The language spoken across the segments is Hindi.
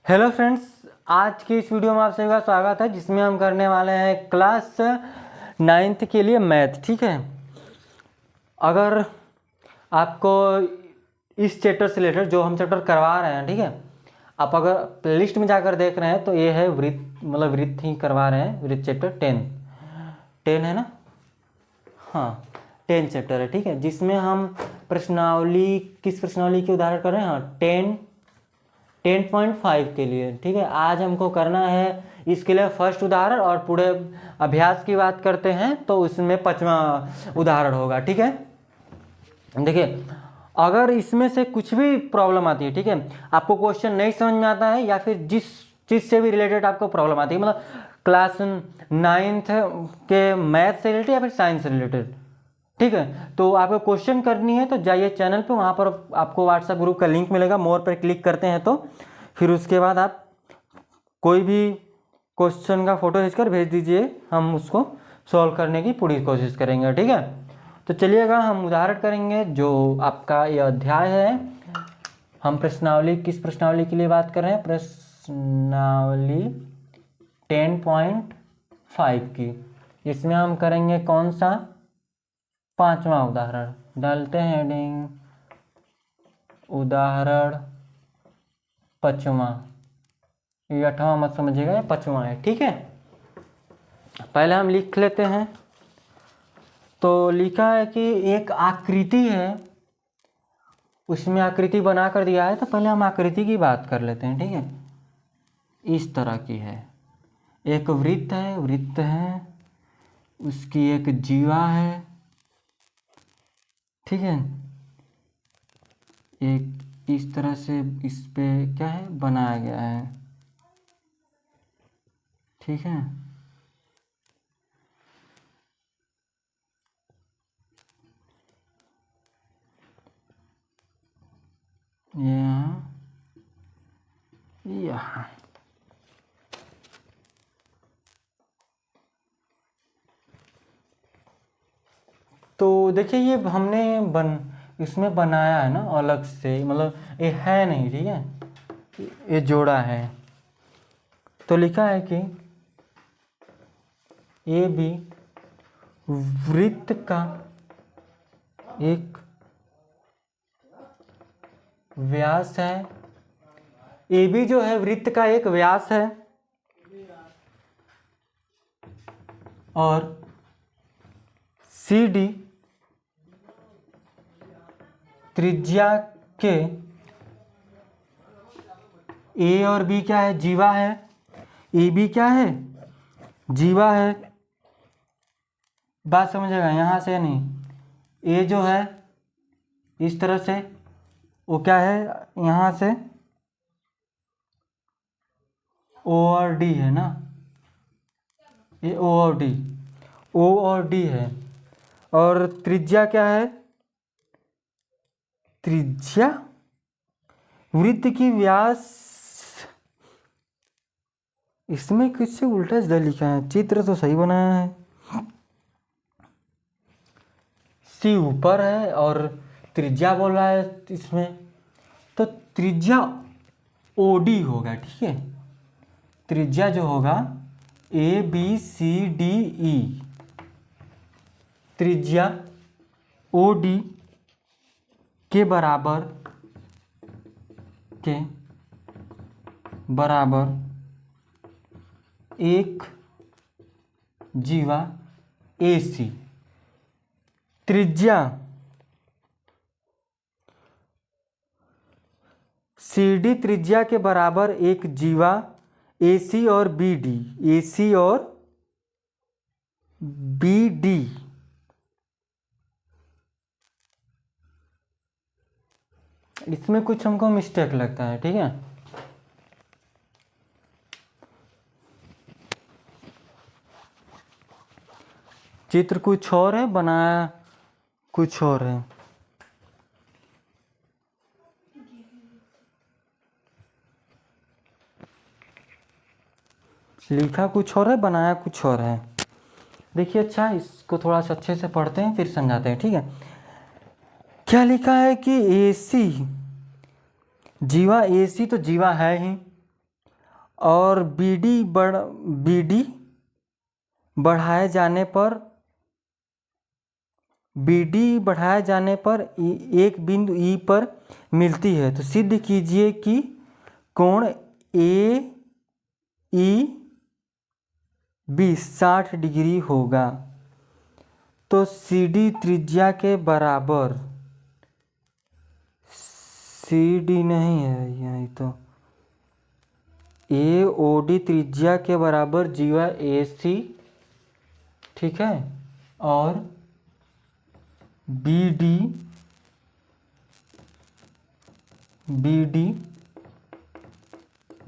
हेलो फ्रेंड्स, आज की इस वीडियो में आप सभी का स्वागत है जिसमें हम करने वाले हैं क्लास 9th के लिए मैथ। ठीक है, अगर आपको इस चैप्टर से रिलेटेड जो हम चैप्टर करवा रहे हैं, ठीक है, आप अगर प्लेलिस्ट में जाकर देख रहे हैं तो ये है वृत्त, मतलब वृत्त ही करवा रहे हैं। वृत्त चैप्टर 10 है ना, हाँ 10 चैप्टर है। ठीक है, जिसमें हम प्रश्नावली, किस प्रश्नावली के उदाहरण कर रहे हैं? हाँ 10.5 के लिए। ठीक है, आज हमको करना है इसके लिए फर्स्ट उदाहरण, और पूरे अभ्यास की बात करते हैं तो उसमें 5वां उदाहरण होगा। ठीक है, देखिए अगर इसमें से कुछ भी प्रॉब्लम आती है, ठीक है, आपको क्वेश्चन नहीं समझ में आता है या फिर जिस चीज़ से भी रिलेटेड आपको प्रॉब्लम आती है, मतलब क्लास 9th के मैथ से रिलेटेड या फिर साइंस से रिलेटेड, ठीक है, तो आपको क्वेश्चन करनी है तो जाइए चैनल पे, वहाँ पर आपको व्हाट्सएप ग्रुप का लिंक मिलेगा। मोर पर क्लिक करते हैं तो फिर उसके बाद आप कोई भी क्वेश्चन का फोटो खींचकर भेज दीजिए, हम उसको सॉल्व करने की पूरी कोशिश करेंगे। ठीक है, तो चलिएगा हम उदाहरण करेंगे जो आपका ये अध्याय है। हम प्रश्नावली, किस प्रश्नावली के लिए बात कर रहे हैं? प्रश्नावली 10.5 की। इसमें हम करेंगे कौन सा? 5वां उदाहरण। डालते हैं हेडिंग उदाहरण 5वां। ये 8वां मत समझिएगा, ये 5वां है। ठीक है, पहले हम लिख लेते हैं। तो लिखा है कि एक आकृति है, उसमें आकृति बना कर दिया है, तो पहले हम आकृति की बात कर लेते हैं। ठीक है, इस तरह की है, एक वृत्त है, वृत्त है, उसकी एक जीवा है। ठीक है, एक इस तरह से इस पे क्या है बनाया गया है। ठीक है, यहाँ तो देखिए ये हमने इसमें बनाया है ना अलग से, मतलब ये है नहीं। ठीक है, ये जोड़ा है। तो लिखा है कि ये भी वृत्त का एक व्यास है। ए बी जो है वृत्त का एक व्यास है, और सी डी त्रिज्या के ए और बी क्या है? जीवा है। ए बी क्या है? जीवा है। बात समझेगा, यहाँ से नहीं, ए जो है इस तरह से, वो क्या है यहाँ से ओ और डी है ना, ये ओ और डी, ओ और डी है। और त्रिज्या क्या है? त्रिज्या वृत्त की व्यास, इसमें किससे उल्टा सीधा लिखा है? चित्र तो सही बनाया है। सी ऊपर है और त्रिज्या बोल रहा है इसमें, तो त्रिज्या ओडी होगा। ठीक है, त्रिज्या जो होगा A B C D E, त्रिज्या ओ डी के बराबर एक जीवा ए सी। त्रिज्या सी डी त्रिज्या के बराबर एक जीवा ए सी और बी डी, ए सी और बी डी। इसमें कुछ हमको मिस्टेक लगता है। ठीक है, चित्र कुछ और है, बनाया कुछ और है। लिखा कुछ और है, बनाया कुछ और है। देखिए, अच्छा इसको थोड़ा सा अच्छे से पढ़ते हैं फिर समझाते हैं। ठीक है, क्या लिखा है कि एसी जीवा, एसी तो जीवा है ही, और BD बढ़ाए जाने पर एक बिंदु E पर मिलती है। तो सिद्ध कीजिए कि कोण AEB 60 डिग्री होगा। तो CD त्रिज्या के बराबर, CD नहीं है यही, तो AOD त्रिज्या के बराबर जीवा AC, ठीक है, और BD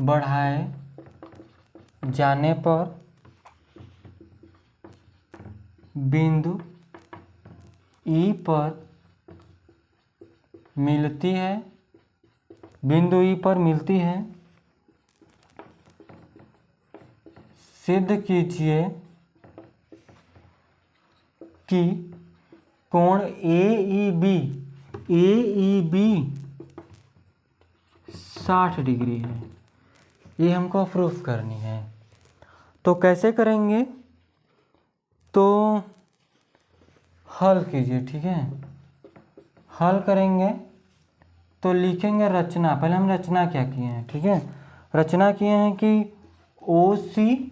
बढ़ाए जाने पर बिंदु E पर मिलती है। सिद्ध कीजिए कि कोण AEB 60 डिग्री है। ये हमको प्रूफ करनी है। तो कैसे करेंगे? तो हल कीजिए, ठीक है। हल करेंगे तो लिखेंगे रचना। पहले हम रचना क्या किए हैं, ठीक है। रचना किए हैं कि OC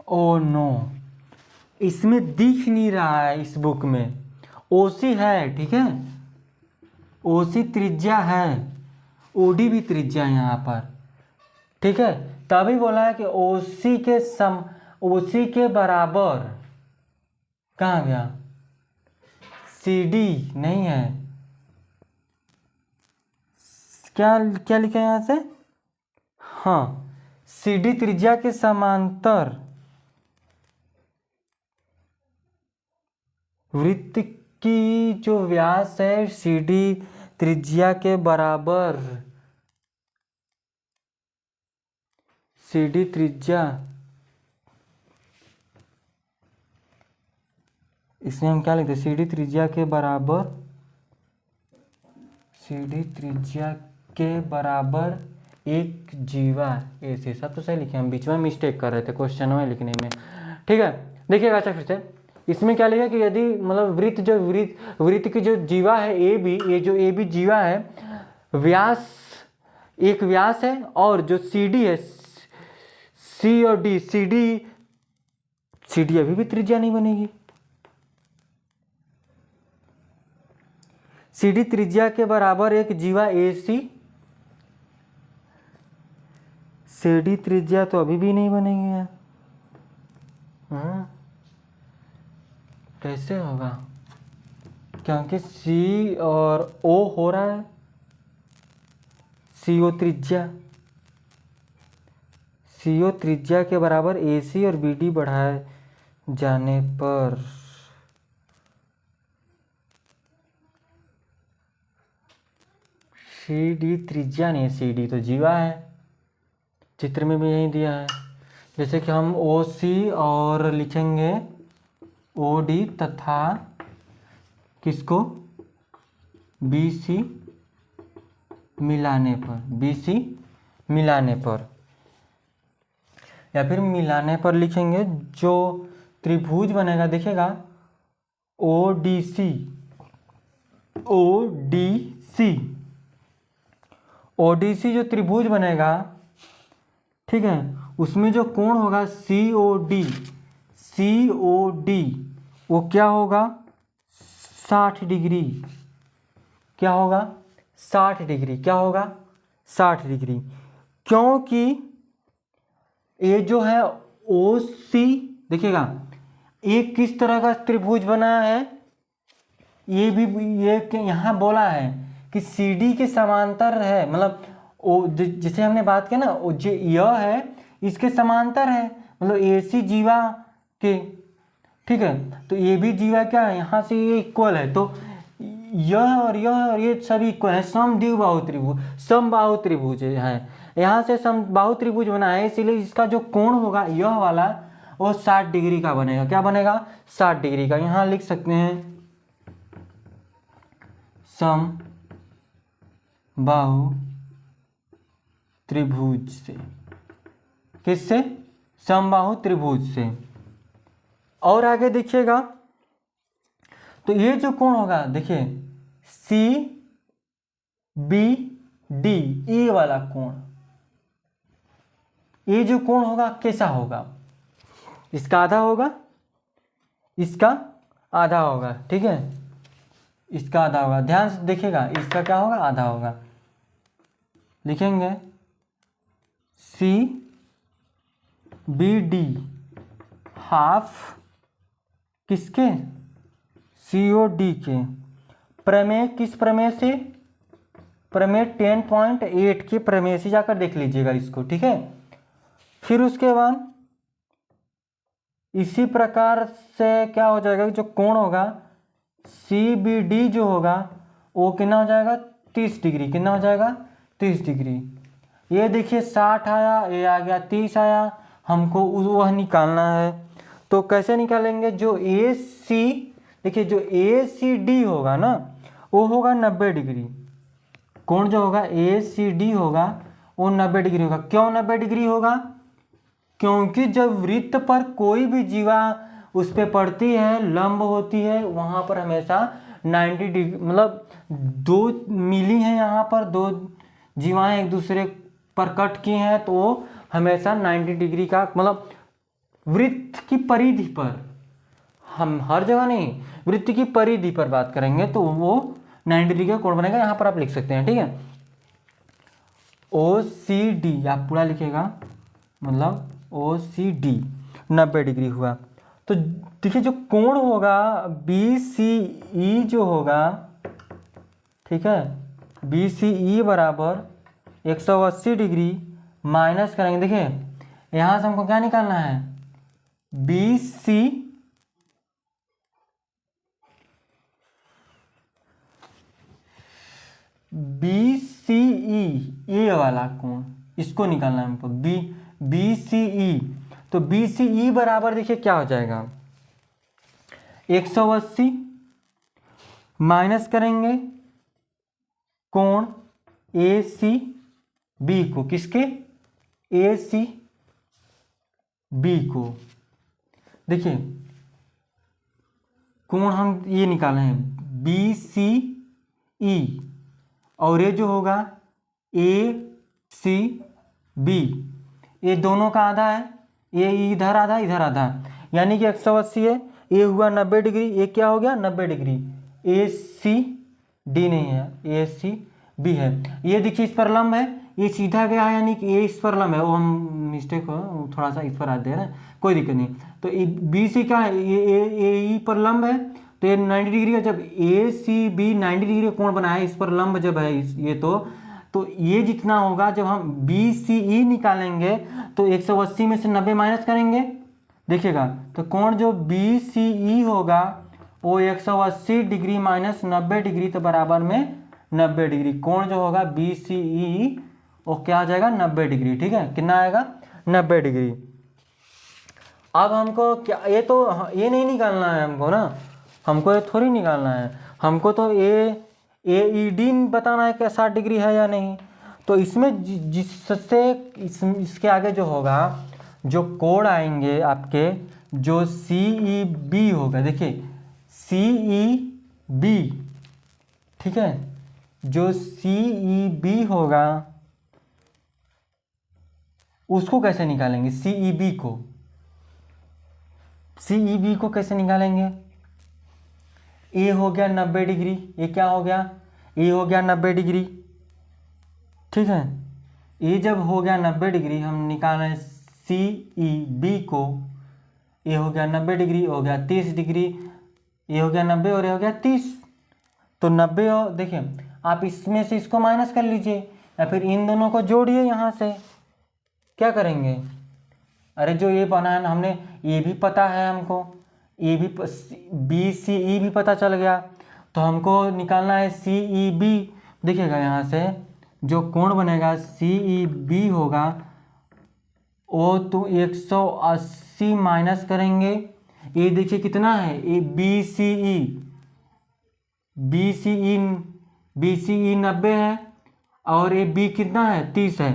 ओ नो, इसमें दिख नहीं रहा है इस बुक में। OC है, ठीक है, OC त्रिज्या है, OD भी त्रिज्या है यहाँ पर, ठीक है। तभी बोला है कि OC के बराबर, कहाँ गया, CD नहीं है, क्या लिखा है यहाँ से, हाँ, CD त्रिज्या के समांतर वृत्त की जो व्यास है CD त्रिज्या के बराबर, CD त्रिज्या, इसमें हम क्या लिखते हैं, CD त्रिज्या के बराबर एक जीवा AC। सब तो सही लिखे, हम बीच में मिस्टेक कर रहे थे क्वेश्चन में लिखने में, ठीक है। देखिएगा अच्छा फिर से, इसमें क्या लिखा कि यदि मतलब वृत्त की जो जीवा है AB, ये जो AB जीवा है, व्यास एक व्यास है, और जो CD है C और D, CD अभी भी त्रिज्या नहीं बनेगी। CD त्रिज्या के बराबर एक जीवा AC, CD त्रिज्या तो अभी भी नहीं बनेगी यार। कैसे होगा, क्योंकि C और O हो रहा है, CO त्रिज्या के बराबर AC और BD बढ़ाए जाने पर CD त्रिज्या नहीं, CD तो जीवा है, चित्र में भी यही दिया है। जैसे कि हम OC और लिखेंगे OD तथा किसको, BC मिलाने पर, या फिर मिलाने पर लिखेंगे, जो त्रिभुज बनेगा, देखिएगा ODC जो त्रिभुज बनेगा, ठीक है, उसमें जो कोण होगा COD वो क्या होगा, 60 डिग्री। क्या होगा, 60 डिग्री। क्या होगा, 60 डिग्री, क्योंकि ये जो है OC, देखिएगा ये किस तरह का त्रिभुज बना है, ये यहाँ बोला है कि CD के समांतर है, मतलब जिसे हमने बात की ना, यह है इसके समांतर है, मतलब AC जीवा के, ठीक है। तो ये भी जीवा क्या है, यहाँ से ये इक्वल है, तो यह और ये सभी इक्वल है, समद्विबाहु त्रिभुज, समबाहु त्रिभुज है। यहाँ से समबाहु त्रिभुज बना है, इसीलिए इसका जो कोण होगा यह वाला वो 60 डिग्री का बनेगा। क्या बनेगा? 60 डिग्री का। यहाँ लिख सकते हैं समबाहु त्रिभुज से। किससे? समबाहु त्रिभुज से। और आगे देखिएगा तो ये जो कोण होगा, देखिए सी बी डी, ये वाला कोण, ये जो कोण होगा कैसा होगा? इसका आधा होगा, इसका आधा होगा, ठीक है, इसका आधा होगा। ध्यान से देखिएगा, इसका क्या होगा? आधा होगा। लिखेंगे सी बी डी हाफ किसके? सी ओ डी के। प्रमेय किस प्रमेय से? प्रमेय 10.8 के प्रमेय से जाकर देख लीजिएगा इसको, ठीक है। फिर उसके बाद इसी प्रकार से क्या हो जाएगा, जो कोण होगा सी बी डी जो होगा वो कितना हो जाएगा? 30 डिग्री। कितना हो जाएगा? 30 डिग्री। ये देखिए 60 आया, ये आ गया 30 आया, हमको वह निकालना है। तो कैसे निकालेंगे? जो ए सी, देखिए जो ए सी डी होगा ना वो होगा 90 डिग्री। कोण जो होगा ए सी डी होगा वो 90 डिग्री होगा। क्यों 90 डिग्री होगा? क्योंकि जब वृत्त पर कोई भी जीवा उस पर पड़ती है, लंब होती है, वहां पर हमेशा 90 डिग्री, मतलब दो मिली हैं, यहाँ पर दो जीवाएं एक दूसरे पर कट की हैं, तो वो हमेशा 90 डिग्री का, मतलब वृत्त की परिधि पर, हम हर जगह नहीं, वृत्त की परिधि पर बात करेंगे तो वो 90 डिग्री का कोण बनेगा। यहाँ पर आप लिख सकते हैं, ठीक है। ओ सी डी आप पूरा लिखेगा, मतलब ओ सी डी 90 डिग्री हुआ। तो देखिए जो कोण होगा बी सी ई जो होगा, ठीक है, बी सी ई बराबर 180 डिग्री माइनस करेंगे। देखिए यहाँ से हमको क्या निकालना है? बी सी बी सी ई, ये वाला कोण, इसको निकालना है हमको, बी सी ई। तो बी सी ई बराबर देखिए क्या हो जाएगा? 180 माइनस करेंगे कोण ए सी बी को, किसके? ए सी बी को। देखिए कोण हम ये निकाले हैं बी सी ई, और ये जो होगा ए सी बी, ये दोनों का आधा है, ये इधर आधा इधर आधा, यानी कि 180 है, ये हुआ 90 डिग्री, ये क्या हो गया? 90 डिग्री। ए सी डी नहीं है, ए सी बी है। ये देखिए इस पर लंब है, ये सीधा गया है, यानी कि ये इस पर लंब है, वो हम मिस्टेक हो थोड़ा सा इस पर आते हैं ना, कोई दिक्कत नहीं। तो बी सी क्या है? ये ई पर लंब है, तो ये 90 डिग्री है। जब ए सी बी 90 डिग्री कोण बनाया है, इस पर लंब जब है ये, तो ये जितना होगा, जब हम बी सी ई निकालेंगे तो 180 में से 90 माइनस करेंगे, देखिएगा तो कोण जो बी सी ई होगा वो 180 डिग्री माइनस 90 डिग्री, तो बराबर में 90 डिग्री। कोण जो होगा बी सी ई वो क्या आ जाएगा? 90 डिग्री, ठीक है। कितना आएगा? 90 डिग्री। अब हमको क्या, ये तो ये नहीं निकालना है हमको ना, हमको ये थोड़ी निकालना है, हमको तो ए ई डी बताना है कि 60 डिग्री है या नहीं। तो इसमें जिससे इसके आगे जो होगा, जो कोण आएंगे आपके, जो सी ई बी होगा, देखिए सी ई बी, ठीक है, जो सी ई बी होगा उसको कैसे निकालेंगे? सी ई बी को, सी ई बी को कैसे निकालेंगे? ए हो गया 90 डिग्री, ये क्या हो गया? ए हो गया 90 डिग्री, ठीक है। ए जब हो गया 90 डिग्री, हम निकाल रहे हैं सी ई बी को, ए हो गया 90 डिग्री, हो गया 30 डिग्री, ये हो गया 90 और ये हो गया 30। तो 90 और देखिए आप इसमें से इसको माइनस कर लीजिए, या फिर इन दोनों को जोड़िए। यहाँ से क्या करेंगे? अरे जो ये बना है हमने, ये भी पता है हमको, ये भी बी सी ई भी पता चल गया, तो हमको निकालना है सी ई बी। देखिएगा यहाँ से जो कोण बनेगा सी ई बी होगा वो तो 180 माइनस करेंगे, ये देखिए कितना है, ये बी सी ई 90 है और ये बी कितना है 30 है,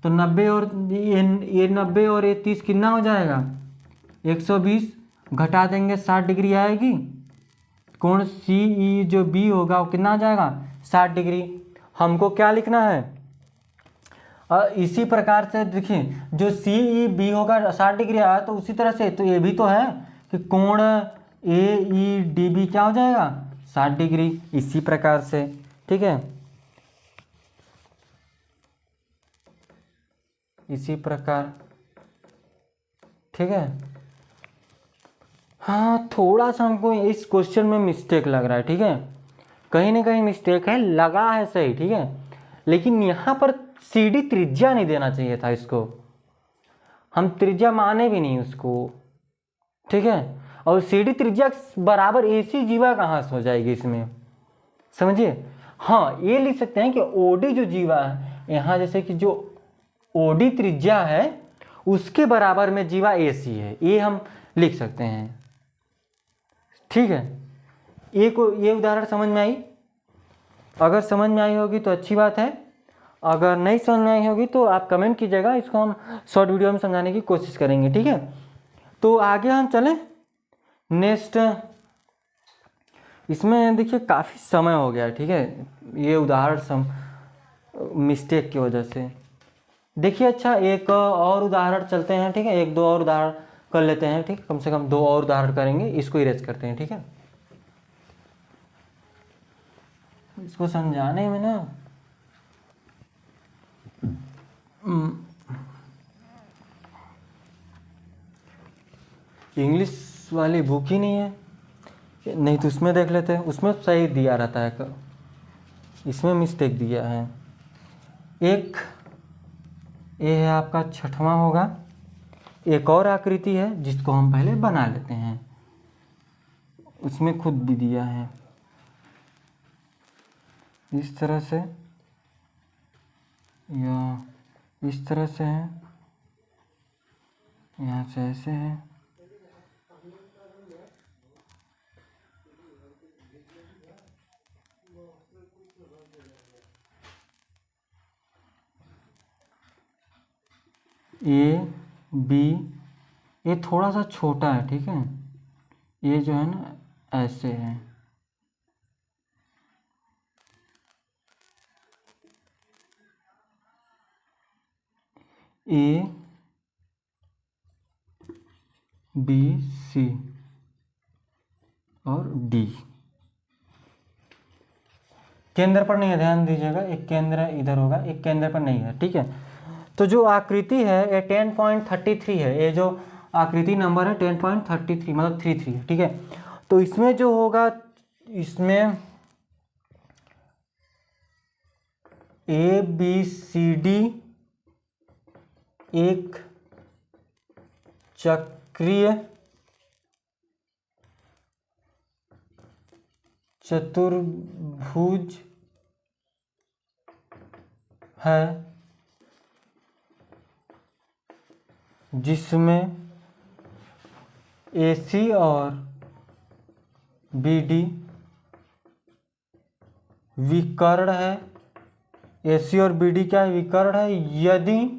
तो 90 और ये 90 और ये 30 कितना हो जाएगा 120, घटा देंगे 60 डिग्री आएगी। कोण सी ई जो बी होगा वो कितना आ जाएगा 60 डिग्री। हमको क्या लिखना है, इसी प्रकार से देखिए जो सी ई बी होगा 60 डिग्री आया, तो उसी तरह से तो ये भी तो है कि कोण ए ई डी बी क्या हो जाएगा 60 डिग्री, इसी प्रकार से। ठीक है, इसी प्रकार। ठीक है, हाँ थोड़ा सा हमको इस क्वेश्चन में मिस्टेक लग रहा है। ठीक है, कहीं ना कहीं मिस्टेक है, लगा है सही। ठीक है, लेकिन यहाँ पर सी डी त्रिज्या नहीं देना चाहिए था इसको, हम त्रिज्या माने भी नहीं उसको। ठीक है, और सी डी त्रिज्या बराबर ए सी जीवा कहाँ से हो जाएगी इसमें, समझिए। हाँ ये लिख सकते हैं कि ओडी जो जीवा है यहाँ, जैसे कि जो ओडी त्रिज्या है उसके बराबर में जीवा ए सी है, ये हम लिख सकते हैं। ठीक है, ये उदाहरण समझ में आई? अगर समझ में आई होगी तो अच्छी बात है, अगर नहीं समझ में आई होगी तो आप कमेंट कीजिएगा, इसको हम शॉर्ट वीडियो में समझाने की कोशिश करेंगे। ठीक है, तो आगे हम चलें नेक्स्ट। इसमें देखिए काफ़ी समय हो गया। ठीक है, ये उदाहरण मिस्टेक की वजह से। देखिए अच्छा एक और उदाहरण चलते हैं। ठीक है, एक दो और उदाहरण कर लेते हैं। ठीक, कम से कम 2 और उदाहरण करेंगे, इसको इरेज करते हैं। ठीक है, इसको समझाने में ना इंग्लिश वाली बुक ही नहीं है, नहीं तो उसमें देख लेते हैं, उसमें सही दिया रहता है, इसमें मिस्टेक दिया है। एक ये है आपका 6वां होगा। एक और आकृति है जिसको हम पहले बना लेते हैं, उसमें खुद भी दिया है इस तरह से या इस तरह से है, यहाँ से ऐसे है। ए बी, ये थोड़ा सा छोटा है। ठीक है, ये जो है ना ऐसे है, ए बी सी और डी। केंद्र पर नहीं है, ध्यान दीजिएगा, एक केंद्र इधर होगा, एक केंद्र पर नहीं है। ठीक है, तो जो आकृति है ये 10.33 है, ये जो आकृति नंबर है 10.33 मतलब 33 है। ठीक है, तो इसमें जो होगा, इसमें ए बी सी डी एक चक्रीय चतुर्भुज है जिसमें AC और BD विकर्ण है। AC और BD क्या है, विकर्ण है। यदि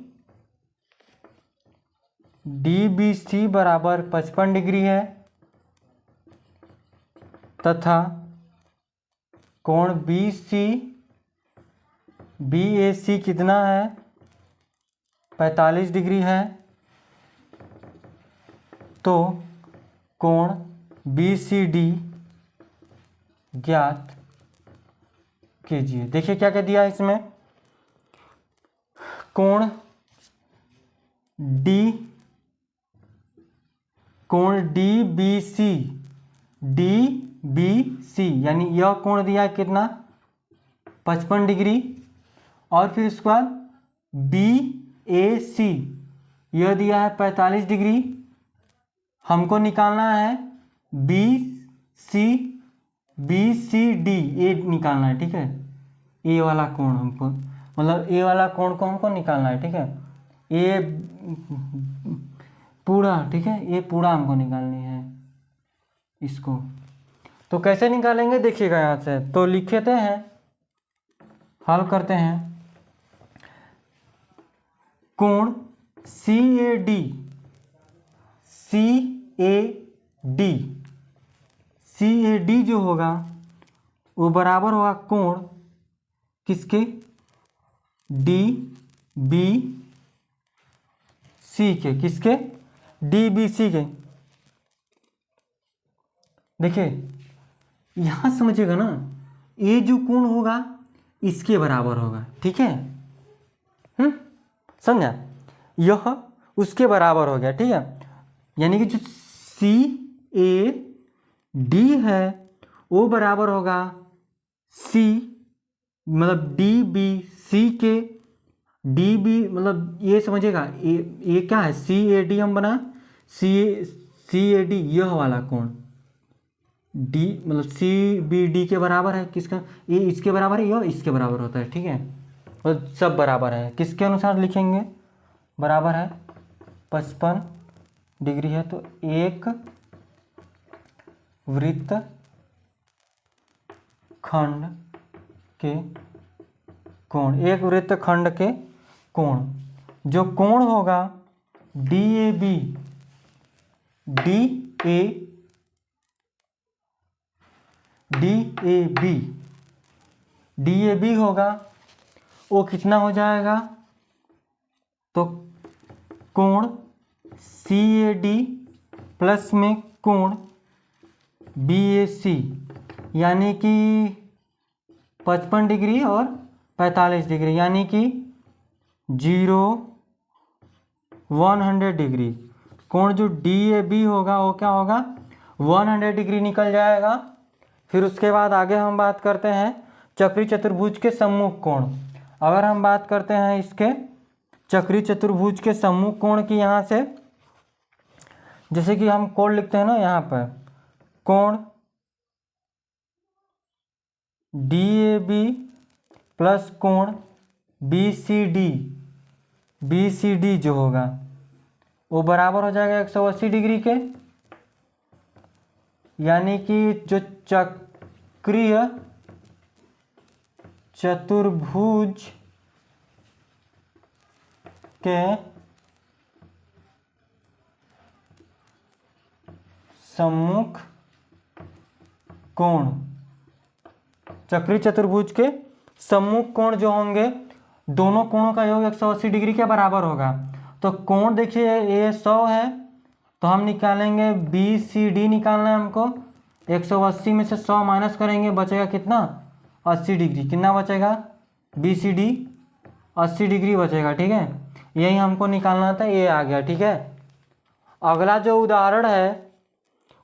DBC बराबर 55 डिग्री है तथा कोण BAC कितना है 45 डिग्री है, तो कोण BCD ज्ञात कीजिए। देखिए क्या क्या दिया है इसमें, कोण DBC यानी यह कोण दिया है कितना 55 डिग्री, और फिर उसके बाद BAC यह दिया है 45 डिग्री। हमको निकालना है BC BCD ये निकालना है, ठीक है। ए वाला कोण हमको, मतलब ए वाला कोण को हमको निकालना है, ठीक है। ये पूरा, ठीक है, ये पूरा हमको निकालनी है इसको। तो कैसे निकालेंगे देखिएगा यहाँ से, तो लिखते हैं, हल करते हैं। कोण CAD, CAD जो होगा वो बराबर होगा कोण किसके, DBC के, किसके, DBC के। देखिए यहाँ समझिएगा ना, ये जो कोण होगा इसके बराबर होगा, ठीक है। समझा, यह उसके बराबर हो गया, ठीक है। यानी कि जो CAD है वो बराबर होगा C, मतलब DBC के, DB मतलब ये समझिएगा, ये क्या है, CAD हम बना, CAD यह वाला कोण, D मतलब CBD के बराबर है, किसका, ये इसके बराबर है, यह इसके बराबर होता है, ठीक है। और सब बराबर है, किसके अनुसार लिखेंगे, बराबर है 55 डिग्री है, तो एक वृत्त खंड के कोण, एक वृत्त खंड के कोण, जो कोण होगा DAB, DAB होगा, वो कितना हो जाएगा, तो कोण CAD प्लस में कोण BAC, यानी कि 55 डिग्री और 45 डिग्री, यानी कि 100 डिग्री। कोण जो DAB होगा वो क्या होगा, 100 डिग्री निकल जाएगा। फिर उसके बाद आगे हम बात करते हैं चक्रीय चतुर्भुज के सम्मुख कोण। अगर हम बात करते हैं इसके चक्रीय चतुर्भुज के सम्मुख कोण की, यहाँ से जैसे कि हम कोण लिखते हैं ना, यहाँ पर कोण DAB प्लस कोण BCD जो होगा वो बराबर हो जाएगा 180 डिग्री के, यानी कि जो चक्रीय चतुर्भुज के सम्मुख कोण, चक्रीय चतुर्भुज के सम्मुख कोण जो होंगे, दोनों कोणों का योग 180 डिग्री के बराबर होगा। तो कोण देखिए ये 100 है, तो हम निकालेंगे BCD निकालना है हमको, 180 में से 100 माइनस करेंगे, बचेगा कितना, 80 डिग्री। कितना बचेगा, BCD 80 डिग्री बचेगा, ठीक है। यही हमको निकालना था, ये आ गया, ठीक है। अगला जो उदाहरण है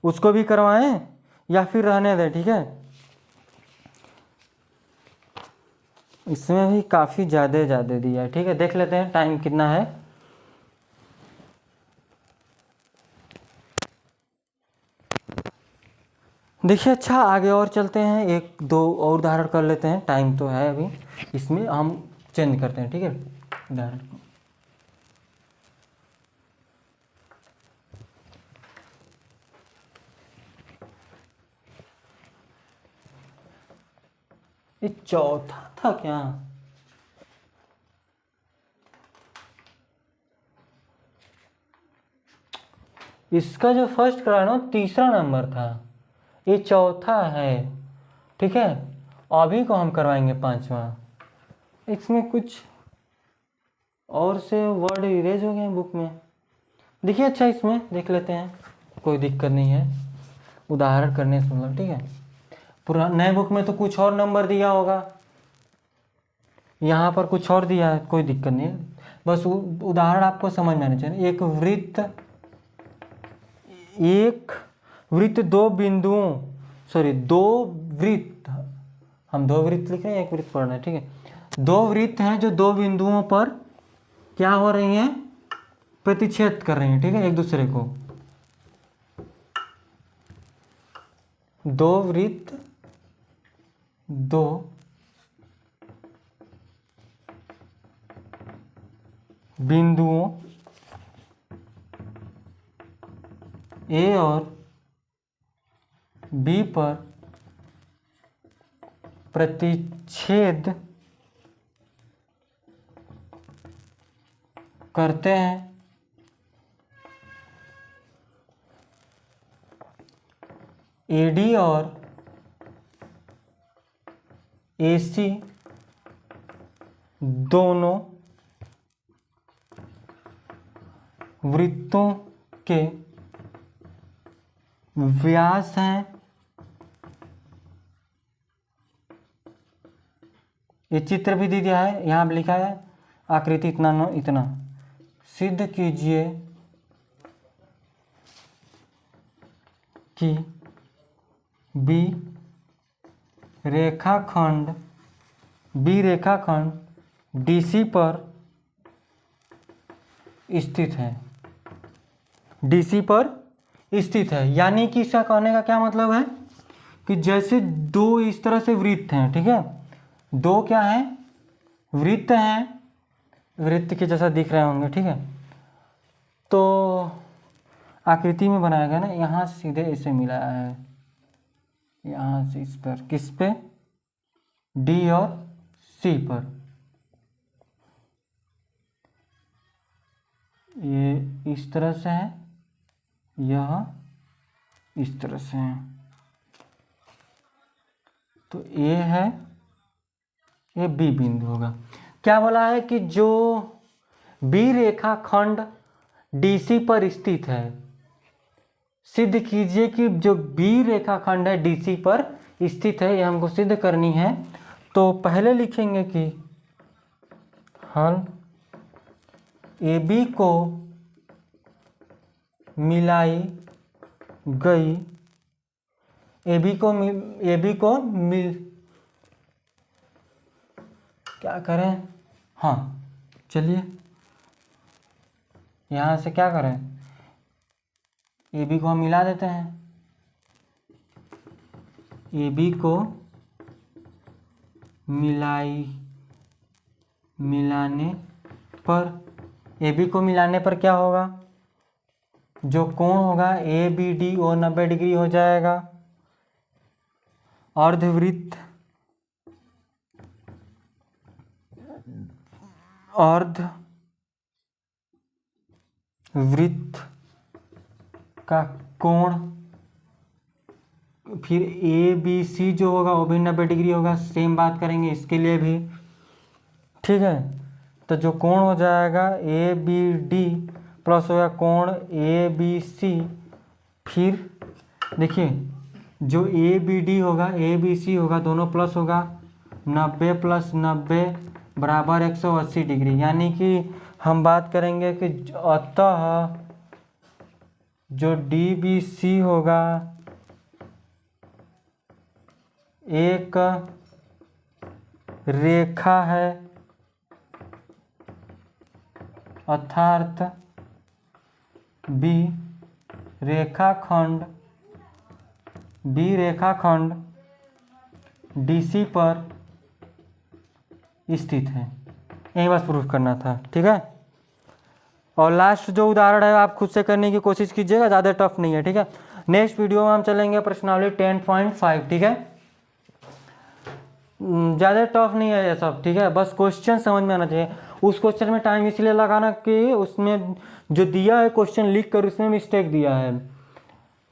उसको भी करवाएं या फिर रहने दें, ठीक है। इसमें भी काफ़ी ज़्यादा दिया है, ठीक है। देख लेते हैं टाइम कितना है। देखिए अच्छा, आगे और चलते हैं, एक दो और उदाहरण कर लेते हैं, टाइम तो है अभी, इसमें हम चेंज करते हैं, ठीक है उदाहरण को। ये चौथा था क्या, इसका जो फर्स्ट करा ना तीसरा नंबर था, ये चौथा है, ठीक है। अभी को हम करवाएंगे पांचवा। इसमें कुछ और से वर्ड इरेज हो गए बुक में, देखिए अच्छा इसमें देख लेते हैं, कोई दिक्कत नहीं है उदाहरण करने से, मतलब ठीक है। पूरा नए बुक में तो कुछ और नंबर दिया होगा, यहाँ पर कुछ और दिया है, कोई दिक्कत नहीं है, बस उदाहरण आपको समझ में आना चाहिए। एक वृत्त दो बिंदुओं, सॉरी दो वृत्त, हम दो वृत्त लिख रहे हैं, एक वृत्त पढ़ रहे हैं, ठीक है। दो वृत्त हैं जो दो बिंदुओं पर क्या हो रही हैं, प्रतिच्छेद कर रही हैं, ठीक है, एक दूसरे को। दो वृत्त दो बिंदुओं ए और बी पर प्रतिच्छेद करते हैं। एडी और एसी दोनों वृत्तों के व्यास हैं। ये चित्र भी दे दिया है, यहाँ पे लिखा है आकृति इतना न इतना। सिद्ध कीजिए कि बी रेखाखंड डीसी पर स्थित है। डीसी पर स्थित है, यानी कि इसका कहने का क्या मतलब है कि जैसे दो इस तरह से वृत्त हैं, ठीक है, दो क्या हैं, वृत्त हैं, वृत्त के जैसा दिख रहे होंगे, ठीक है, तो आकृति में बनाया गया ना, यहाँ से सीधे ऐसे मिलाया है, यहाँ से इस पर, किस पे, डी और सी पर, ये इस तरह से है, यह इस तरह से है, तो ए है, ये बी बिंदु होगा। क्या बोला है कि जो बी रेखाखंड डीसी पर स्थित है, सिद्ध कीजिए कि जो बी रेखाखंड है डीसी पर स्थित है, ये हमको सिद्ध करनी है। तो पहले लिखेंगे कि हल ए बी को मिलाई गई, ए बी को मिल क्या करें, हाँ चलिए यहाँ से क्या करें, ए बी को हम मिला देते हैं। ए बी को मिलाने पर क्या होगा, जो कोण होगा ए बी डी वो 90 डिग्री हो जाएगा। अर्धवृत्त का कोण फिर ए बी सी जो होगा वो भी 90 डिग्री होगा, सेम बात करेंगे इसके लिए भी, ठीक है। तो जो कोण हो जाएगा ए बी डी प्लस होगा कोण ए बी सी, फिर देखिए जो ए बी डी होगा ए बी सी होगा दोनों प्लस होगा, 90 + 90 बराबर 180 डिग्री, यानी कि हम बात करेंगे कि अतः जो डी बी सी होगा एक रेखा है, अर्थात बी रेखाखंड डीसी पर स्थित है। यही बस प्रूफ करना था, ठीक है। और लास्ट जो उदाहरण है आप खुद से करने की कोशिश कीजिएगा, ज़्यादा टफ नहीं है, ठीक है। नेक्स्ट वीडियो में हम चलेंगे प्रश्नावली 10.5, ठीक है। ज़्यादा टफ नहीं है ये सब, ठीक है, बस क्वेश्चन समझ में आना चाहिए। उस क्वेश्चन में टाइम इसलिए लगाना कि उसमें जो दिया है क्वेश्चन लिख कर उसमें मिस्टेक दिया है,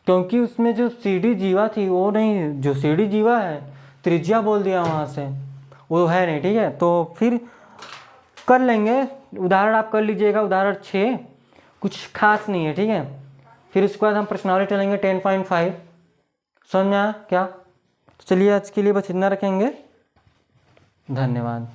क्योंकि उसमें जो सीडी जीवा थी वो नहीं, जो सीडी जीवा है त्रिज्या बोल दिया वहाँ से, वो है नहीं, ठीक है। तो फिर कर लेंगे, उदाहरण आप कर लीजिएगा, उदाहरण 6 कुछ खास नहीं है, ठीक है। फिर उसके बाद हम प्रश्नावली चलेंगे 10.5, समझ में आया क्या? चलिए आज के लिए बस इतना रखेंगे, धन्यवाद।